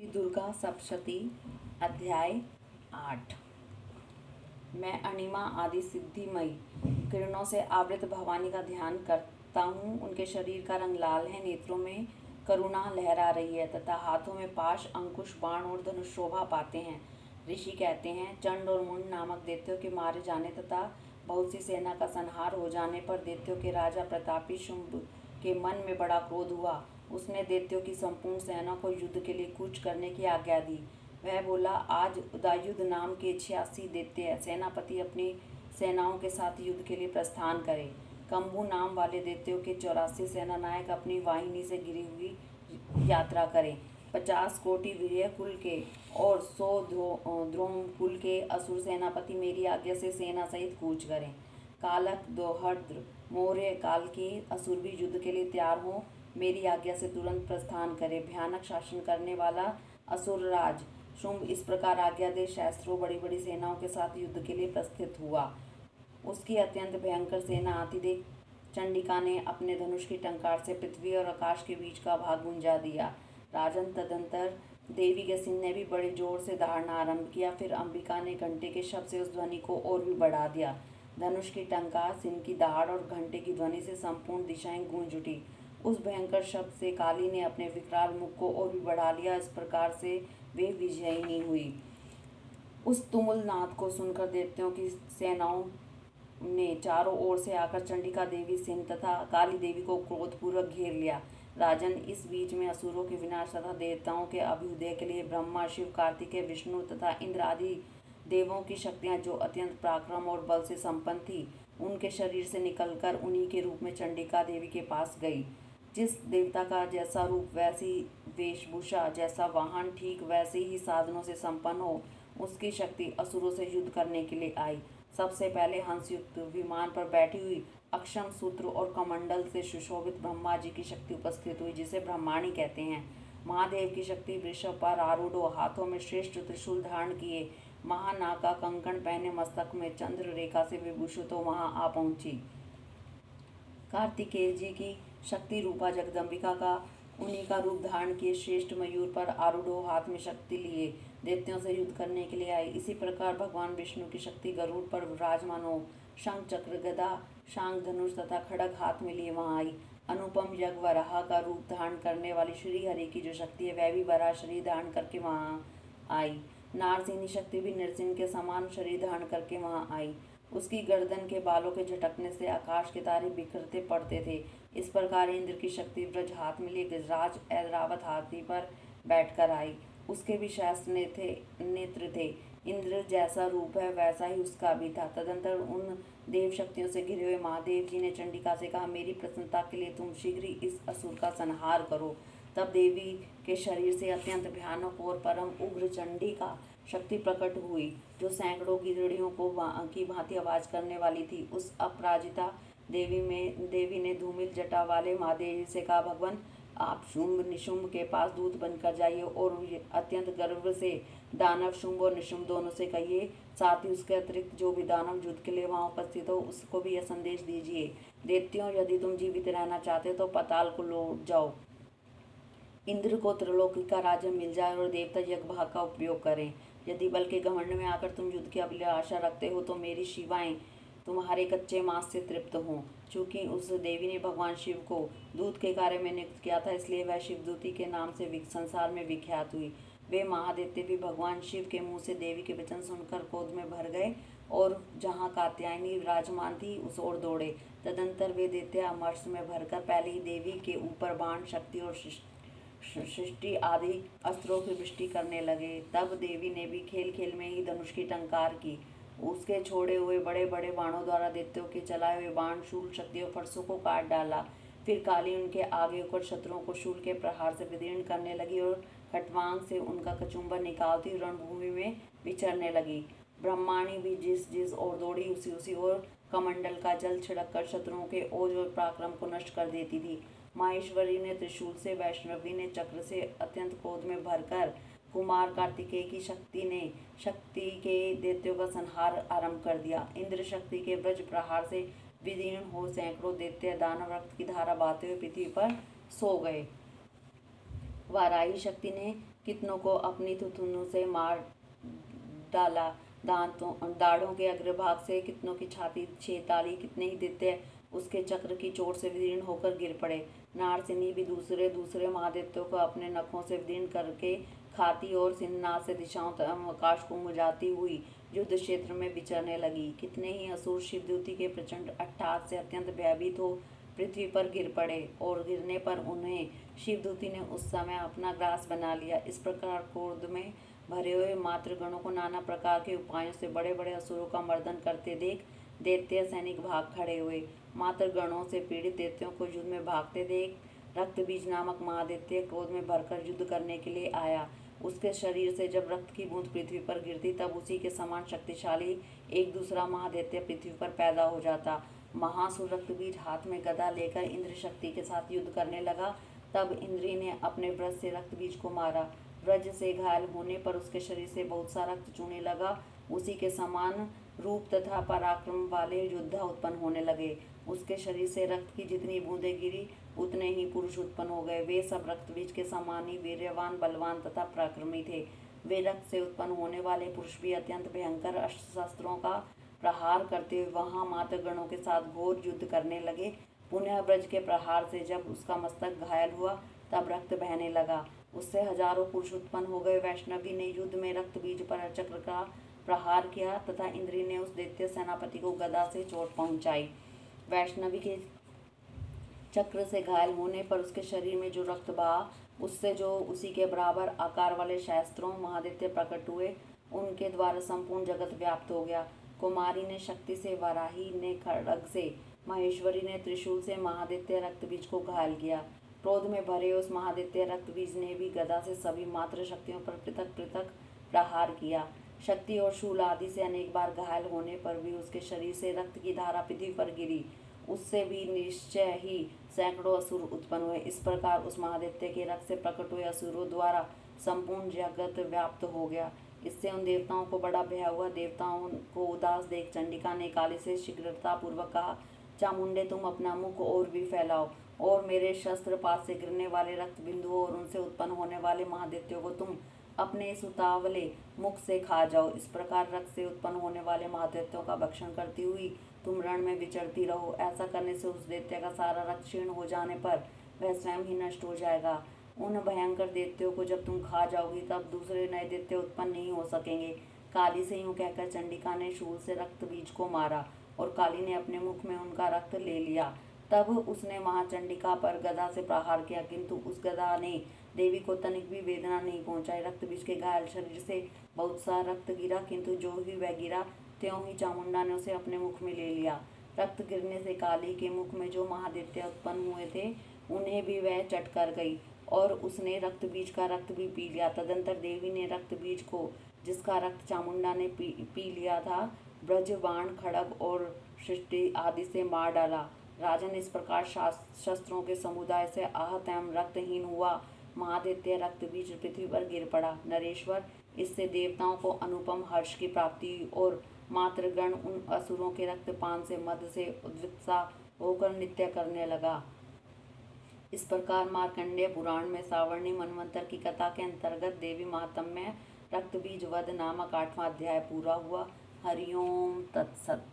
दुर्गा सप्तशती अध्याय 8। मैं अणिमा आदि सिद्धिमयी किरणों से आवृत भवानी का ध्यान करता हूँ। उनके शरीर का रंग लाल है, नेत्रों में करुणा लहरा रही है तथा हाथों में पाश, अंकुश, बाण और धनुष शोभा पाते हैं। ऋषि कहते हैं, चंड और मुंड नामक दैत्यों के मारे जाने तथा बहुत सी सेना का संहार हो जाने पर दैत्यों के राजा प्रतापी शुंभ के मन में बड़ा क्रोध हुआ। उसने दैत्यों की संपूर्ण सेना को युद्ध के लिए कूच करने की आज्ञा दी। वह बोला, आज उदयुध नाम के 86 दैत्य सेनापति अपनी सेनाओं के साथ युद्ध के लिए प्रस्थान करें। कंबू नाम वाले दैत्यों के 84 सेनानायक अपनी वाहिनी से घिरी हुई यात्रा करें। 50 कोटि वीर्य कुल के और 100 द्रोण कुल के असुर सेनापति मेरी आज्ञा से सेना सहित कूच करें। कालक, दोहद्र, मौर्य काल के असुर भी युद्ध के लिए तैयार हों, मेरी आज्ञा से तुरंत प्रस्थान करे। भयानक शासन करने वाला असुरराज शुंभ इस प्रकार आज्ञा दे शस्त्रों बड़ी बड़ी सेनाओं के साथ युद्ध के लिए प्रस्थित हुआ। उसकी अत्यंत भयंकर सेना आती देख चंडिका ने अपने धनुष की टंकार से पृथ्वी और आकाश के बीच का भाग गुंजा दिया। राजन तदंतर देवी के सिंह ने भी बड़े जोर से दहाड़ना आरंभ किया। फिर अंबिका ने घंटे के शब्द से उस ध्वनि को और भी बढ़ा दिया। धनुष की टंकार, सिंह की दहाड़ और घंटे की ध्वनि से संपूर्ण दिशाएं गूंज उठी। उस भयंकर शब्द से काली ने अपने विकराल मुख को और भी बढ़ा लिया। इस प्रकार से वे विजयी हुई। उस तुमुल नाद को सुनकर दैत्यों की सेनाओं ने चारों ओर से आकर चंडिका देवी, सिंह तथा काली देवी को क्रोधपूर्वक घेर लिया। राजन, इस बीच में असुरों के विनाश तथा देवताओं के अभ्युदय के लिए ब्रह्मा, शिव, कार्तिकेय, विष्णु तथा इंद्र आदि देवों की शक्तियां जो अत्यंत पराक्रम और बल से संपन्न थी, उनके शरीर से निकलकर उन्हीं के रूप में चंडिका देवी के पास गई। जिस देवता का जैसा रूप, वैसी वेशभूषा, जैसा वाहन, ठीक वैसे ही साधनों से संपन्न हो, उसकी शक्ति असुरों से युद्ध करने के लिए आई। सबसे पहले हंसयुक्त विमान पर बैठी हुई अक्षम सूत्र और कमंडल से सुशोभित ब्रह्मा जी की शक्ति उपस्थित हुई, जिसे ब्रह्माणी कहते हैं। महादेव की शक्ति वृषभ पर आरूढ़, हाथों में श्रेष्ठ त्रिशूल धारण किए, महानाग का कंकण पहने, मस्तक में चंद्र रेखा से विभूषित हो वहां आ पहुंची। कार्तिकेय जी की शक्ति रूपा जगदम्बिका का उन्हीं का रूप धारण किए श्रेष्ठ मयूर पर आरूढ़ हो हाथ में शक्ति लिए दैत्यों से युद्ध करने के लिए आई। इसी प्रकार भगवान विष्णु की शक्ति गरुड़ पर विराजमान हो शंख, चक्र, गदा, शांग, धनुष तथा खड़ग हाथ में लिए वहां आई। अनुपम यज्ञ वराह का रूप धारण करने वाली श्री हरि की जो शक्ति है, वह भी वराह शरीर धारण करके वहां आई। नारसिंही शक्ति भी नरसिंह के समान शरीर धारण करके वहां आई। उसकी गर्दन के बालों के झटकने से आकाश के तारे बिखरते पड़ते थे। इस प्रकार इंद्र की शक्ति ब्रज हाथ में लिए गजराज ऐरावत हाथी पर बैठकर आई। उसके भी शास्त्र नेत्र थे। इंद्र जैसा रूप है वैसा ही उसका भी था। तदंतर उन देव शक्तियों से घिरे हुए महादेव जी ने चंडिका से कहा, मेरी प्रसन्नता के लिए तुम शीघ्र ही इस असुर का संहार करो। तब देवी के शरीर से अत्यंत भयानक और परम उग्र चंडिका शक्ति प्रकट हुई, जो सैकड़ों गिरड़ियों को की भांति आवाज करने वाली थी। उस अपराजिता देवी ने धूमिल जटा वाले महादेव से कहा, भगवान, आप शुंभ निशुंभ के पास दूत बनकर जाइए और अत्यंत गर्व से दानव शुंभ और निशुंभ दोनों से कहिए, साथ ही उसके अतिरिक्त जो भी दानव युद्ध के लिए वहां उपस्थित हो उसको भी यह संदेश दीजिए, दैत्यों, यदि तुम जीवित रहना चाहते हो तो पाताल को लौट जाओ। इंद्र को त्रिलोकी का राज्य मिल जाए और देवता यज्ञ भाग का उपयोग करें। यदि बल के घमंड में आकर तुम युद्ध की अभिलाषा रखते हो तो मेरी शिवाएं तुम्हारे कच्चे मांस से तृप्त हों। चूंकि उस देवी ने भगवान शिव को दूत के कार्य में नियुक्त किया था, इसलिए वह शिवदूती के नाम से संसार में विख्यात हुई। वे महादैत्य भी भगवान शिव के मुंह से देवी के वचन सुनकर क्रोध में भर गए और जहाँ कात्यायनी विराजमान थी उस ओर दौड़े। तदंतर वे दैत्य अमरस में भरकर पहले ही देवी के ऊपर बाण, शक्ति और सृष्टि आदि अस्त्रों की वृष्टि करने लगे। तब देवी ने भी खेल खेल में ही धनुष की टंकार की। उसके छोड़े हुए बड़े बड़े बाणों द्वारा दैत्यों के चलाए हुए बाण, शूल, शक्ति और फरसों को काट डाला। फिर काली उनके आगे होकर शत्रुओं को शूल के प्रहार से विदीर्ण करने लगी और खटवांग से उनका कचुम्बन निकालती रणभूमि में विचरने लगी। ब्रह्माणी भी जिस ओर दौड़ी उसी ओर कमंडल का जल छिड़क कर शत्रुओं के ओज और पराक्रम को नष्ट कर देती थी। माहेश्वरी ने त्रिशूल से, वैष्णवी ने चक्र से अत्यंत क्रोध में भरकर कुमार कार्तिकेय की शक्ति के दैत्यों का संहार आरंभ कर दिया। इंद्र शक्ति के वज्र प्रहार से विदीर्ण हो सैकड़ों दैत्य दानव रक्त की धारा बहाते हुए पृथ्वी पर सो गए। वाराही शक्ति ने कितनों को अपनी थुथुनों से मार डाला, दाढ़ों के अग्रभाग से कितनों की छाती छेद डाली, कितने ही दैत्य उसके चक्र की चोट से विदीर्ण होकर गिर पड़े। नारसिनी भी दूसरे दूसरे महादैत्यों को अपने नखों से विदीर्ण करके खाती और सिन्नाथ से दिशाओं आकाश को गुंजाती हुई युद्ध क्षेत्र में विचरने लगी। कितने ही असुर शिवदूती के प्रचंड अट्टहास से अत्यंत भयभीत हो पृथ्वी पर गिर पड़े और गिरने पर उन्हें शिवदूती ने उस समय अपना ग्रास बना लिया। इस प्रकार क्रोध में भरे हुए मातृगणों को नाना प्रकार के उपायों से बड़े बड़े असुरों का मर्दन करते देख दैत्य सैनिक भाग खड़े हुए। मातृगणों से पीड़ित दैत्यों को युद्ध में भागते देख रक्तबीज नामक महादैत्य क्रोध में भरकर युद्ध करने के लिए आया। उसके शरीर से जब रक्त की बूंद पृथ्वी पर गिरती तब उसी के समान शक्तिशाली एक दूसरा महादैत्य पृथ्वी पर पैदा हो जाता। महासुर रक्तबीज हाथ में गदा लेकर इंद्र शक्ति के साथ युद्ध करने लगा। तब इंद्री ने अपने व्रज से रक्तबीज को मारा। व्रज से घायल होने पर उसके शरीर से बहुत सा रक्त चूने लगा। उसी के समान रूप तथा पराक्रम वाले योद्धा उत्पन्न होने लगे। उसके शरीर से रक्त की जितनी बूंदें गिरी उतने ही पुरुष उत्पन्न हो गए। वे सब रक्तबीज के समान ही वीर्यवान, बलवान तथा पराक्रमी थे। वे रक्त से उत्पन्न होने वाले पुरुष भी अत्यंत भयंकर अस्त्र शस्त्रों का प्रहार करते हुए वहां मातृगणों के साथ घोर युद्ध करने लगे। पुनः ब्रज के प्रहार से जब उसका मस्तक घायल हुआ तब रक्त बहने लगा। उससे हजारों पुरुष उत्पन्न हो गए। वैष्णवी ने युद्ध में रक्त बीज पर चक्र का प्रहार किया तथा इंद्री ने उस दैत्य सेनापति को गदा से चोट पहुंचाई। वैष्णवी के चक्र से घायल होने पर उसके शरीर में जो रक्त बहा उससे जो उसी के बराबर आकार वाले शास्त्रों महादैत्य प्रकट हुए उनके द्वारा संपूर्ण जगत व्याप्त हो गया। कुमारी ने शक्ति से, वाराही ने खड्ग से, महेश्वरी ने त्रिशूल से महादैत्य रक्तबीज को घायल किया। क्रोध में भरे उस महादैत्य रक्तबीज ने भी गदा से सभी मात्र शक्तियों पर पृथक पृथक प्रहार किया। शक्ति और शूल आदि से अनेक बार घायल होने पर भी उसके शरीर से रक्त की धारा पृथ्वी पर गिरी। उससे भी निश्चय ही सैकड़ों असुर उत्पन्न हुए। इस प्रकार उस महादैत्य के रक्त से प्रकट हुए असुरों द्वारा संपूर्ण जगत व्याप्त हो गया। इससे उन देवताओं को बड़ा भय हुआ। देवताओं को उदास देख चंडिका ने काली से शीघ्रता पूर्वक कहा, चामुंडे तुम अपना मुख और भी फैलाओ और मेरे शस्त्रपात से गिरने वाले रक्त बिंदुओं और उनसे उत्पन्न होने वाले महादैत्यों को तुम अपने इस उतावले मुख से खा जाओ। इस प्रकार रक्त से उत्पन्न होने वाले महादैत्यों का भक्षण करती हुई तुम रण में विचरती रहो। ऐसा करने से उस दैत्य का सारा रक्त क्षीण हो जाने पर वह स्वयं ही नष्ट हो जाएगा। उन भयंकर दैत्यों को जब तुम खा जाओगी तब दूसरे नए दैत्य उत्पन्न नहीं हो सकेंगे। काली से यूं कहकर चंडिका ने शूल से रक्त बीज को मारा और काली ने अपने मुख में उनका रक्त ले लिया। तब उसने महाचंडिका पर गदा से प्रहार किया, किंतु उस गदा ने देवी को तनिक भी वेदना नहीं पहुंचाई। रक्त बीज के घायल शरीर से बहुत सा रक्त गिरा, किंतु जो ही वह गिरा त्यों ही चामुंडा ने उसे अपने मुख में ले लिया। रक्त गिरने से काली के मुख में जो महादैत्य उत्पन्न हुए थे उन्हें भी वह चट कर गई और उसने रक्त बीज का रक्त भी पी लिया। तदंतर देवी ने रक्त बीज को, जिसका रक्त चामुंडा ने पी लिया था, ब्रज, बाण, खड्ग और सृष्टि आदि से मार डाला। राजन, इस प्रकार शस्त्रों के समुदाय से आहत एवं रक्तहीन हुआ महादैत्य रक्त बीज पृथ्वी पर गिर पड़ा। नरेश्वर, इससे देवताओं को अनुपम हर्ष की प्राप्ति हुई और मातृगण उन असुरों के रक्तपान से मद से उद्विग्नता होकर नृत्य करने लगा। इस प्रकार मार्कंडेय पुराण में सावर्णी मनवंतर की कथा के अंतर्गत देवी महात्म्य रक्तबीज वध नामक 8वां अध्याय पूरा हुआ। हरिओम तत्सत।